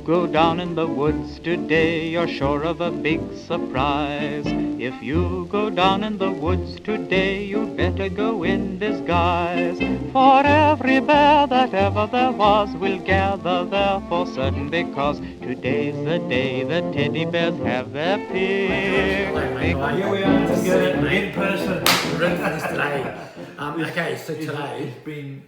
go down in the woods today, you're sure of a big surprise. If you go down in the woods today, you better go in disguise. For every bear that ever there was will gather there for certain, because today's the day the teddy bears have their picnic. Here we are together in person. Ready for this today. Okay, so today... It's been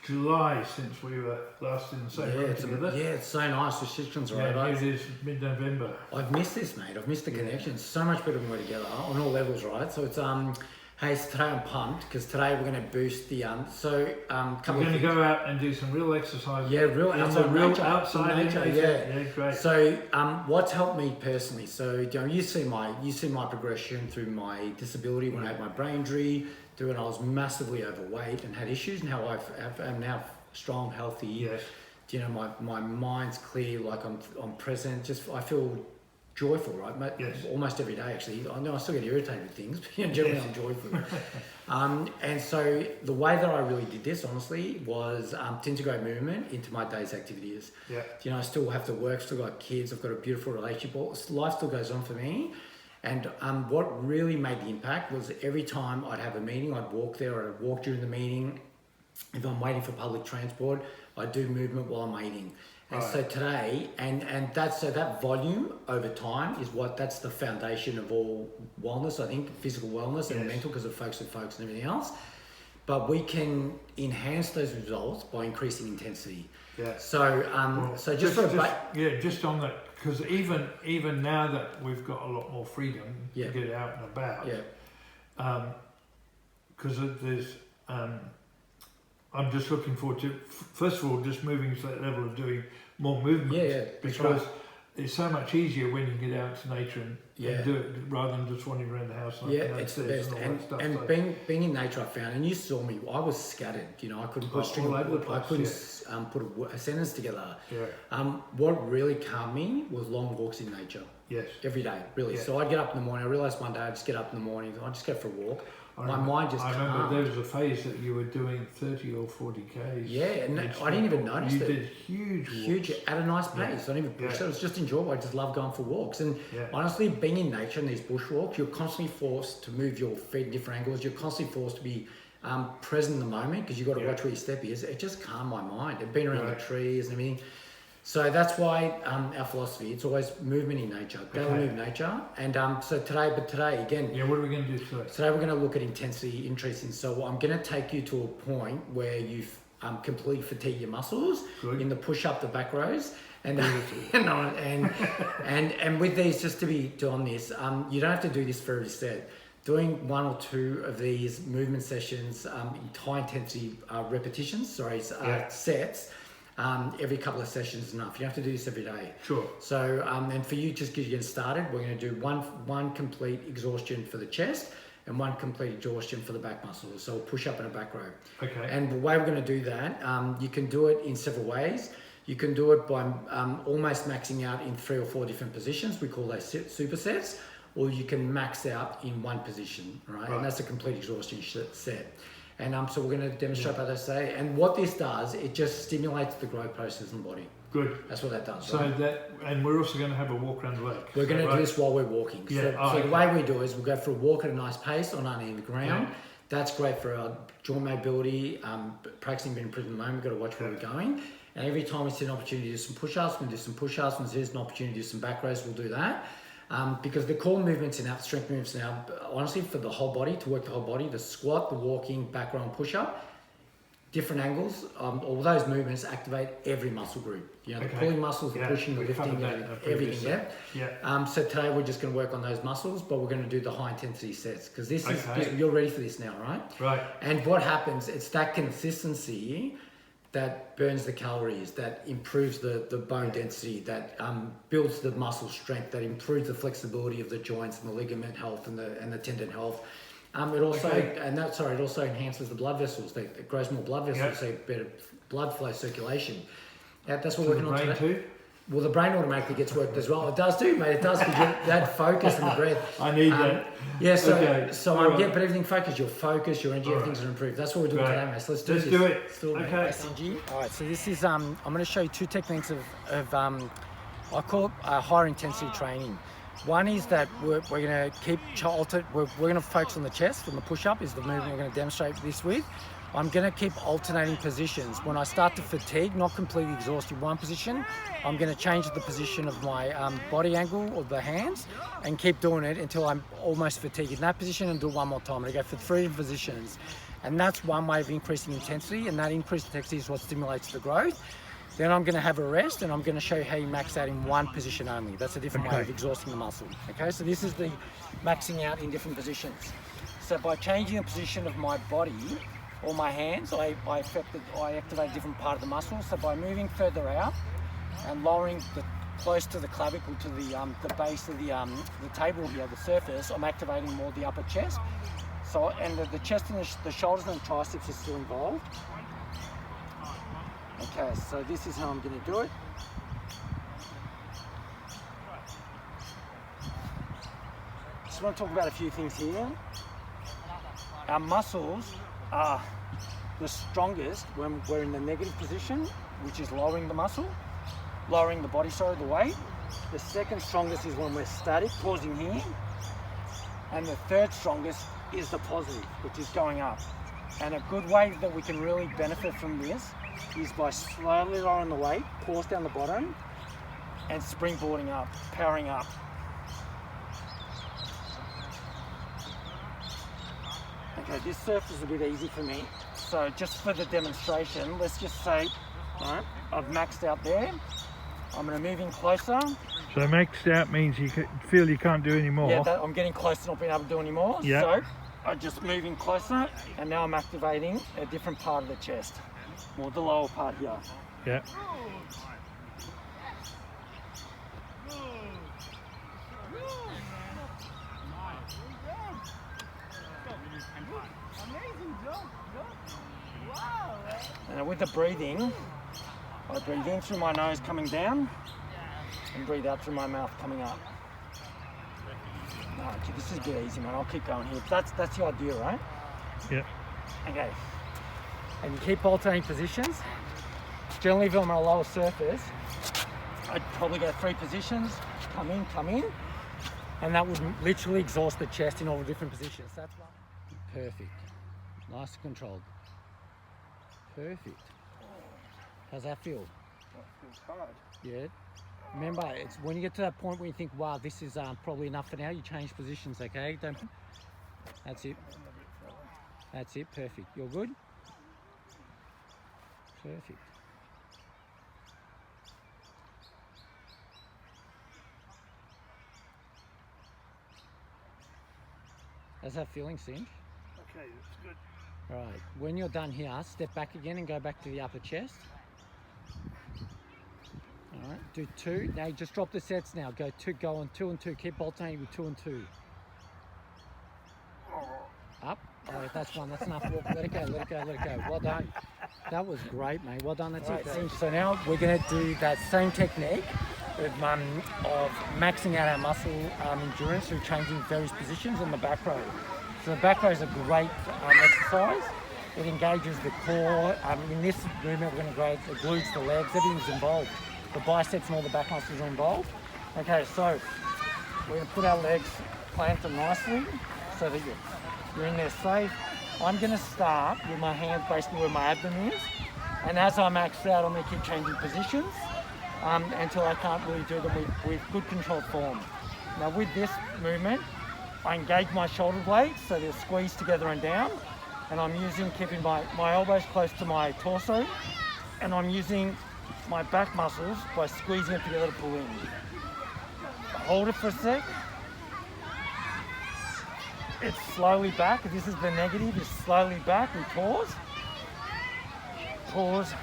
July since we were last in the same room together. Yeah, it's so nice. Restrictions are over. It is mid-November. I've missed this, mate. I've missed the connection. It's so much better when we're together on all levels, right? So it's hey, so today I'm pumped because today we're going to boost the We're going to go out and do some real exercise. Yeah, real outside nature. Yeah, great. So what's helped me personally? So you see my progression through my disability when I had my brain injury, through when I was massively overweight and had issues, and how I'm now strong, healthy. Yes. My mind's clear, like I'm present. Just I feel joyful, right? Yes. Almost every day, actually. I know I still get irritated with things, but generally I'm joyful. And so the way that I really did this, honestly, was to integrate movement into my day's activities. Yeah. I still have to work, still got kids, I've got a beautiful relationship. Life still goes on for me. And what really made the impact was every time I'd have a meeting, I'd walk there, or I'd walk during the meeting. If I'm waiting for public transport, I do movement while I'm eating. And so today, and that volume over time that's the foundation of all wellness, I think, physical wellness and mental, because it focuses and everything else. But we can enhance those results by increasing intensity. Yeah. So, just on that, because even now that we've got a lot more freedom to get out and about, because there's. I'm just looking forward to, first of all, just moving to that level of doing more movement. Because it's so much easier when you get out to nature and do it, rather than just wandering around the house. It's the best. And being in nature, I found, and you saw me, I was scattered. I couldn't put I couldn't put a sentence together. Yeah. What really calmed me was long walks in nature. Yes. Every day, really. Yeah. So I'd get up in the morning. I realised one day I'd just get up in the morning. I'd just go for a walk. My mind just calmed. I remember there was a phase that you were doing 30 or 40 Ks. Yeah, and I didn't even notice that. You did huge at a nice pace. I didn't even push it. It was just enjoyable. I just love going for walks. And honestly, being in nature in these bushwalks, you're constantly forced to move your feet in different angles. You're constantly forced to be present in the moment, because you've got to watch where your step is. It just calmed my mind. And being around the trees and everything. So that's why our philosophy, it's always movement in nature. Go move nature. And so today again. Yeah, what are we going to do today? Today we're going to look at intensity increasing. So I'm going to take you to a point where you've completely fatigued your muscles in the push-up, the back rows. And and with these, just to be doing this, you don't have to do this for every set. Doing one or two of these movement sessions, high intensity repetitions, sets, every couple of sessions is enough. You don't have to do this every day. Sure. So, and for you, just getting started, we're going to do one complete exhaustion for the chest and one complete exhaustion for the back muscles. So push up and a back row. Okay. And the way we're going to do that, you can do it in several ways. You can do it by almost maxing out in 3 or 4 different positions. We call those supersets. Or you can max out in one position, right? And that's a complete exhaustion set. And so we're going to demonstrate how they say. And what this does, it just stimulates the growth process in the body. Good. That's what that does. So and we're also going to have a walk around the lake. We're going to do this while we're walking. So the way we do is we'll go for a walk at a nice pace on uneven ground. Yeah. That's great for our joint mobility. Practicing being present in the moment, we've got to watch where we're going. And every time we see an opportunity to do some push-ups, we'll do some push-ups. When there's an opportunity to do some back rows, we'll do that. Because the core movements in our strength movements now, honestly, for the whole body, to work the whole body, the squat, the walking, back row and push-up, different angles, all those movements activate every muscle group. The pulling muscles, the pushing, the lifting, everything. So today we're just going to work on those muscles, but we're going to do the high intensity sets, because this is, you're ready for this now, right? Right. And what happens, it's that consistency that burns the calories, that improves the bone density, that builds the muscle strength, that improves the flexibility of the joints and the ligament health and the tendon health. It also enhances the blood vessels. It grows more blood vessels, so better blood flow circulation. That's what we're working on today. Too? well, the brain automatically gets worked as well. It does too, mate. It does, because that focus and the breath. I need that. Yeah, so Okay. I'm getting, but everything focused, your focus, your energy, everything's going to improve. That's what we're doing today, mate. So let's do it. Let's do it. Okay. All right, so this is, I'm going to show you two techniques of I call it higher intensity training. One is that we're going to keep, we're going to focus on the chest, and the push-up is the movement we're going to demonstrate this with. I'm going to keep alternating positions. When I start to fatigue, not completely exhausted one position, I'm going to change the position of my body angle of the hands and keep doing it until I'm almost fatigued in that position, and do it one more time. And I go for 3 positions. And that's one way of increasing intensity, and that increased intensity is what stimulates the growth. Then I'm going to have a rest, and I'm going to show you how you max out in one position only. That's a different way of exhausting the muscle. Okay, so this is the maxing out in different positions. So by changing the position of my body or my hands, I activate a different part of the muscle. So by moving further out and lowering close to the clavicle, to the base of the table here, the surface, I'm activating more the upper chest. So, and the chest and the shoulders and the triceps are still involved. Okay, so this is how I'm going to do it. Just want to talk about a few things here. Our muscles are the strongest when we're in the negative position, which is lowering the body, the weight. The second strongest is when we're static, pausing here. And the third strongest is the positive, which is going up. And a good way that we can really benefit from this is by slowly lowering the weight, pause down the bottom, and springboarding up, powering up. Okay, this surface is a bit easy for me. So just for the demonstration, let's just say, all right, I've maxed out there. I'm going to move in closer. So maxed out means you feel you can't do any more. Yeah, I'm getting close to not being able to do any more. Yeah. So I just move in closer, and now I'm activating a different part of the chest. Or the lower part here. Yeah. And with the breathing, I breathe in through my nose coming down and breathe out through my mouth coming up. Okay, this is a bit easy, man. I'll keep going here. That's the idea, right? Yeah. Okay. And you keep alternating positions. Generally, if I'm on a lower surface, I'd probably go 3 positions, come in, and that would literally exhaust the chest in all the different positions. That's one. Perfect. Nice and controlled. Perfect. How's that feel? That feels hard. Yeah. Remember, it's when you get to that point where you think, wow, this is probably enough for now, you change positions, okay? That's it. That's it, perfect. You're good? Perfect. How's that feeling, Cinch? Okay, that's good. Right, when you're done here, step back again and go back to the upper chest. All right, do 2. Now you just drop the sets now. Go on 2 and 2. Keep alternating with 2 and 2. Up. All right, that's 1. That's enough. Let it go. Well done. That was great, mate. Well done. That's it. So now we're going to do that same technique of maxing out our muscle endurance through changing various positions on the back row. So the back row is a great exercise. It engages the core. In this movement, we're going to go, it glutes the legs. Everything's involved. The biceps and all the back muscles are involved. Okay, so we're going to put our legs planted nicely so that you're in there safe. I'm going to start with my hands basically where my abdomen is, and as I max out, I'm going to keep changing positions until I can't really do them with good controlled form. Now with this movement, I engage my shoulder blades so they're squeezed together and down, and I'm keeping my elbows close to my torso, and I'm using my back muscles by squeezing it together to pull in. Hold it for a sec. It's slowly back. This is the negative. It's slowly back and pause. Pause.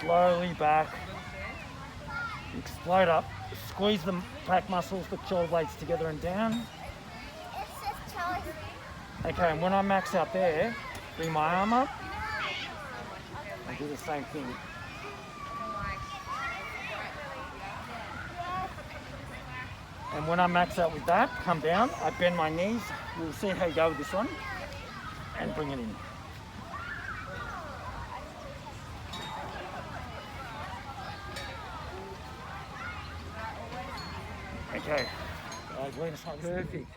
Slowly back. Explode up. Squeeze the back muscles, the shoulder blades together and down. Okay, and when I max out there, bring my arm up and do the same thing. And when I max out with that, come down, I bend my knees. We'll see how you go with this one. And bring it in. Okay. Perfect.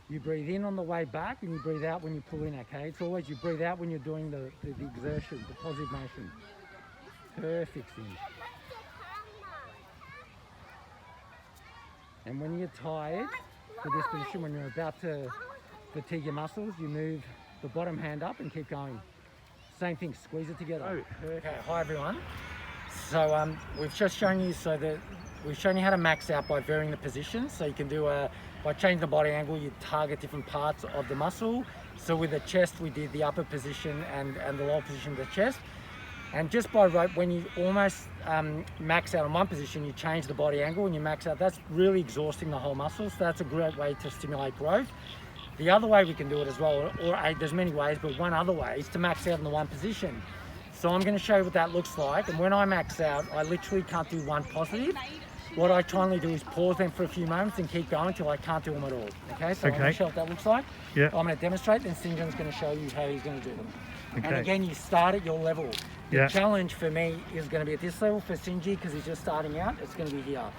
You breathe in on the way back and you breathe out when you pull in, okay? It's always you breathe out when you're doing the exertion, the positive motion. Perfect, Cindy. And when you're tired for this position, when you're about to fatigue your muscles, you move the bottom hand up and keep going. Same thing, squeeze it together. Okay, hi everyone. So we've just shown you we've shown you how to max out by varying the position. So you can do by changing the body angle, you target different parts of the muscle. So with the chest, we did the upper position and the lower position of the chest. And just by when you almost max out on one position, you change the body angle and you max out. That's really exhausting the whole muscle. So that's a great way to stimulate growth. The other way we can do it as well, or there's many ways, but one other way is to max out in the one position. So I'm going to show you what that looks like. And when I max out, I literally can't do one positive. What I kindly do is pause them for a few moments and keep going until I can't do them at all. Okay, so I'm going to show what that looks like. Yeah. I'm going to demonstrate, then St. John's going to show you how he's going to do them. Okay. And again, you start at your level. The Yeah. challenge for me is going to be at this level. For Sinji, because he's just starting out, it's going to be here.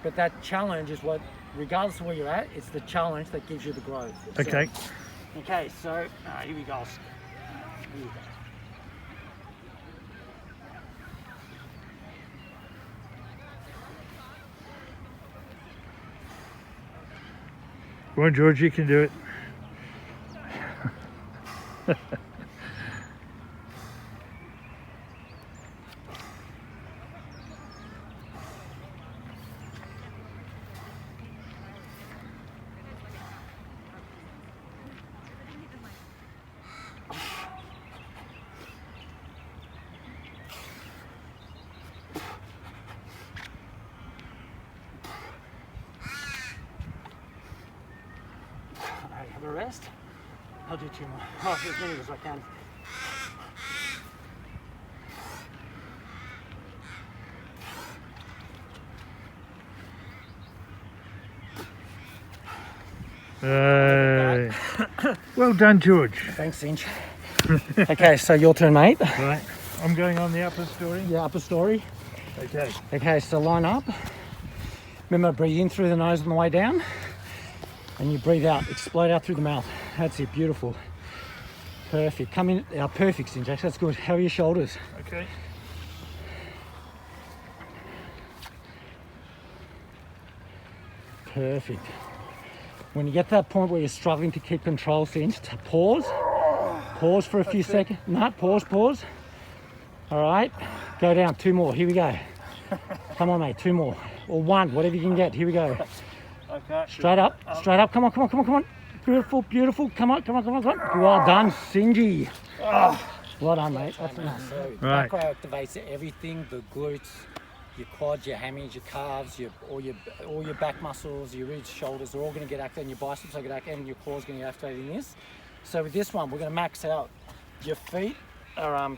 But that challenge is what, regardless of where you're at, it's the challenge that gives you the growth. Okay. So here we go. Here we go. Go on, George, you can do it. Alright, have a rest. I'll do 2 more. Oh, as many as I can. Well done, George. Thanks, Cinch. Okay, so your turn, mate. Right, I'm going on the upper story. Yeah, upper story. Okay. Okay, so line up. Remember, breathe in through the nose on the way down. And you breathe out, explode out through the mouth. That's it, beautiful. Perfect. Come in, perfect, Cinch. That's good. How are your shoulders? Okay. Perfect. When you get to that point where you're struggling to keep control, Cinch, pause. Pause for a few seconds. No, pause. All right, go down, 2 more. Here we go. Come on, mate, 2 more. Or 1, whatever you can get. Here we go. Straight up. Come on. Beautiful. Come on. Well done, Sinji. Well done, mate. That's nice. Right. Back activates everything, the glutes, your quads, your hammies, your calves, all your back muscles, your ribs, shoulders are all going to get activated, and your biceps are going to get activated, and your core is going to get activated in this. So with this one, we're going to max out. Your feet are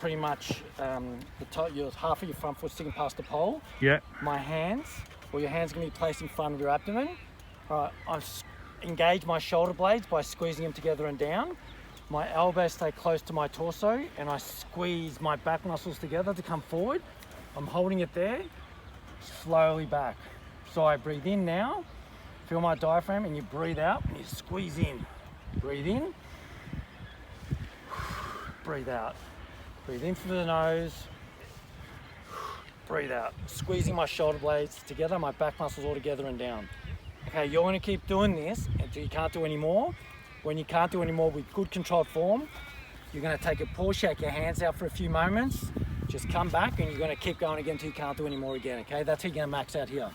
pretty much your half of your front foot sticking past the pole. Yeah. My hands, your hands are going to be placed in front of your abdomen. All right, I engage my shoulder blades by squeezing them together and down. My elbows stay close to my torso, and I squeeze my back muscles together to come forward. I'm holding it there, slowly back. So I breathe in now, feel my diaphragm, and you breathe out and you squeeze in. Breathe in, breathe out. Breathe in through the nose, breathe out. Squeezing my shoulder blades together, my back muscles all together and down. Okay, you're gonna keep doing this until you can't do any more. When you can't do any more with good controlled form, you're gonna take a pause, shake your hands out for a few moments, just come back and you're gonna keep going again until you can't do any more again, okay? That's how you're gonna max out here.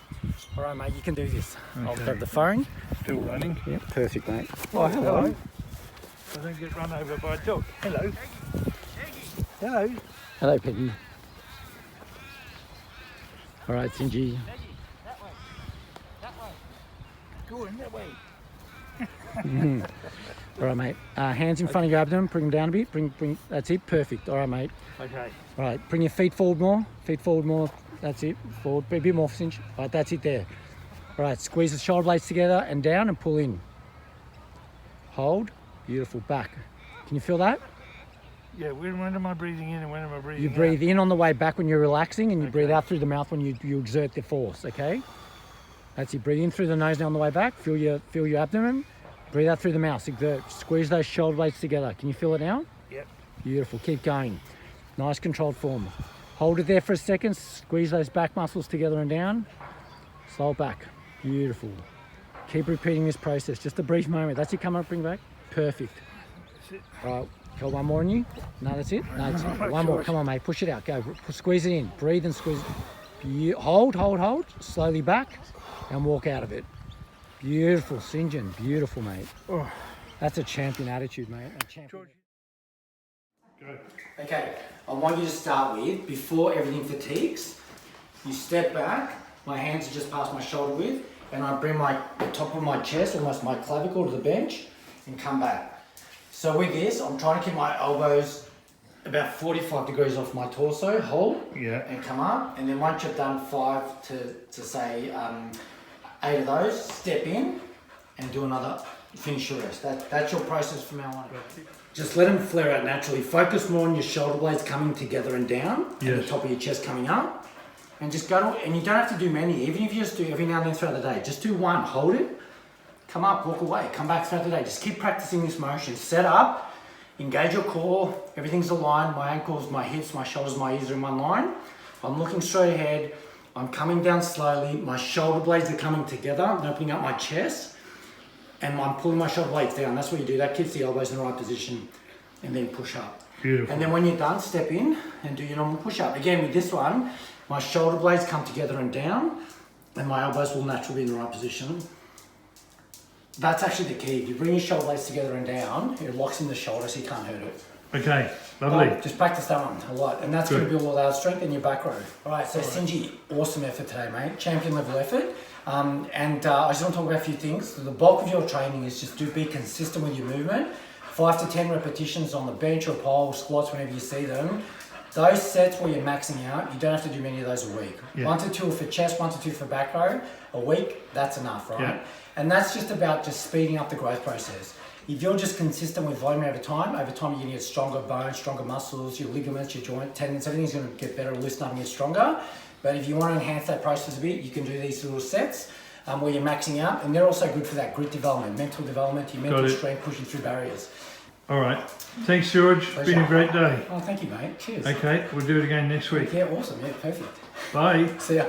All right, mate, you can do this. Okay. I'll grab the phone. Still running. Yeah, perfect, mate. Oh, hello. I don't get run over by a dog. Hello. Hello. Hello, Peggy. All right, Sinji. Go on, that way. All right, mate. Hands in front of your abdomen. Bring them down a bit. Bring. That's it. Perfect. All right, mate. Okay. All right. Bring your feet forward more. Feet forward more. That's it. Forward. A bit more, cinch. All right. That's it there. All right. Squeeze the shoulder blades together and down and pull in. Hold. Beautiful. Back. Can you feel that? Yeah. When am I breathing in and when am I breathing out? You breathe in on the way back when you're relaxing, and you breathe out through the mouth when you exert the force. Okay. That's it. Breathe in through the nose now on the way back. Feel your abdomen. Breathe out through the mouth. Exert. Squeeze those shoulder blades together. Can you feel it now? Yep. Beautiful. Keep going. Nice controlled form. Hold it there for a second. Squeeze those back muscles together and down. Slow it back. Beautiful. Keep repeating this process. Just a brief moment. That's it. Come up. Bring back. Perfect. All right. Got one more on you. No, that's it. No, that's it. One more. Come on, mate. Push it out. Go. Squeeze it in. Breathe and squeeze it. Hold. Slowly back and walk out of it. Beautiful, St. John. Beautiful, mate. Oh. That's a champion attitude, mate. A champion. Go. Okay, I want you to start with, before everything fatigues, you step back, my hands are just past my shoulder width, and I bring the top of my chest, almost my clavicle, to the bench, and come back. So with this, I'm trying to keep my elbows about 45 degrees off my torso, hold, and come up, and then once you've done 5 to say 8 of those, step in and do another, finish your rest. That's your process from now on. Just let them flare out naturally. Focus more on your shoulder blades coming together and down, and the top of your chest coming up. And just go, and you don't have to do many, even if you just do every now and then throughout the day. Just do one, hold it, come up, walk away, come back throughout the day. Just keep practicing this motion. Set up, engage your core, everything's aligned, my ankles, my hips, my shoulders, my ears are in one line. I'm looking straight ahead. I'm coming down slowly, my shoulder blades are coming together, I'm opening up my chest, and I'm pulling my shoulder blades down. That's what you do, that keeps the elbows in the right position, and then push up. Beautiful. And then when you're done, step in and do your normal push up. Again, with this one, my shoulder blades come together and down, and my elbows will naturally be in the right position. That's actually the key. If you bring your shoulder blades together and down, it locks in the shoulder so you can't hurt it. Okay, lovely. Right, just practice that one a lot, and that's going to build all that strength in your back row. All right, so Sinji, awesome effort today, mate. Champion level effort. I just want to talk about a few things. So the bulk of your training is just to be consistent with your movement. 5 to 10 repetitions on the bench or pole, squats, whenever you see them. Those sets where you're maxing out, you don't have to do many of those a week. 1 to 2 for chest, 1 to 2 for back row. A week, that's enough, right? Yeah. And that's just about just speeding up the growth process. If you're just consistent with volume over time you're going to get stronger bones, stronger muscles, your ligaments, your joint, tendons, everything's going to get better, loosen up and get stronger. But if you want to enhance that process a bit, you can do these little sets where you're maxing out, and they're also good for that grit development, mental development, your mental strength, pushing through barriers. All right. Thanks, George. Pleasure. Been a great day. Oh, thank you, mate. Cheers. Okay, we'll do it again next week. Yeah, awesome. Yeah, perfect. Bye. See ya.